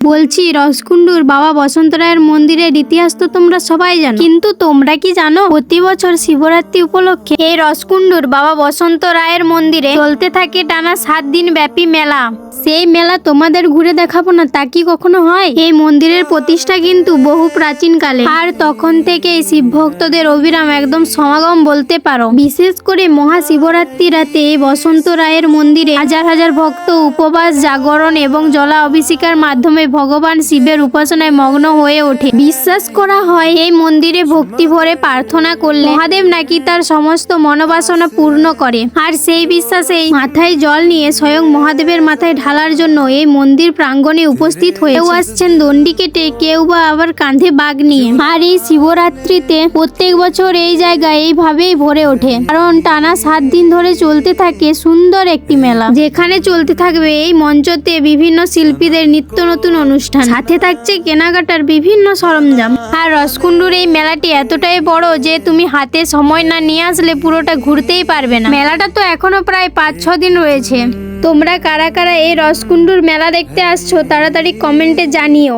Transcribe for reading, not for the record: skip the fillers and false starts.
বলছি, রসকুন্ডুর বাবা বসন্ত রায়ের মন্দিরের ইতিহাস তো তোমরা সবাই জানো, কিন্তু তোমরা কি জানো প্রতি বছর শিবরাত্রি উপলক্ষে এই রসকুন্ডুর বাবা বসন্ত রায়ের মন্দিরে চলতে থাকে টানা 7 দিন ব্যাপী মেলা। সেই মেলা তোমাদের ঘুরে দেখাবো না তা কি কখনো হয়? এই মন্দিরের প্রতিষ্ঠা কিন্তু বহু প্রাচীন কালে, আর তখন থেকেই শিব ভক্তদের অবিরাম একদম সমাগম বলতে পারো। বিশেষ করে মহাশিবরাত্রি রাতে এই বসন্ত রায়ের মন্দিরে হাজার হাজার ভক্ত উপবাস, জাগরণ এবং জলা অভিষেকের মাধ্যমে ভগবান শিবের উপাসনায় মগ্ন হয়ে ওঠে। বিশ্বাস করা হয় এই মন্দিরে ভক্তি ভরে প্রার্থনা করলে মহাদেব নাকি তার সমস্ত মনোবাসনা পূর্ণ করে, আর সেই বিশ্বাসেই মাথায় জল নিয়ে স্বয়ং মহাদেবের মাথায় ঢালার জন্য এই মন্দির প্রাঙ্গণে উপস্থিত হয়ে কেউ আসছেন দণ্ডি কেটে, কেউ বা আবার কাঁধে বাঘ নিয়ে। আর এই শিবরাত্রিতে প্রত্যেক বছর এই জায়গা এইভাবেই ভরে ওঠে, কারণ টানা 7 দিন ধরে চলতে থাকে সুন্দর একটি মেলা, যেখানে চলতে থাকবে এই মঞ্চতে বিভিন্ন শিল্পীদের নিত্য নতুন অনুষ্ঠান, সাথে থাকছে কেনাকাটার বিভিন্ন সরঞ্জাম। আর রসকুন্ডুর এই মেলাটি এতটাই বড় যে তুমি হাতে সময় না নিয়ে আসলে পুরোটা ঘুরতেই পারবে না। মেলাটা তো এখনো প্রায় 5-6 দিন রয়েছে। তোমরা কারা কারা এই রসকুন্ডুর মেলা দেখতে আসছো তাড়াতাড়ি কমেন্টে জানিও।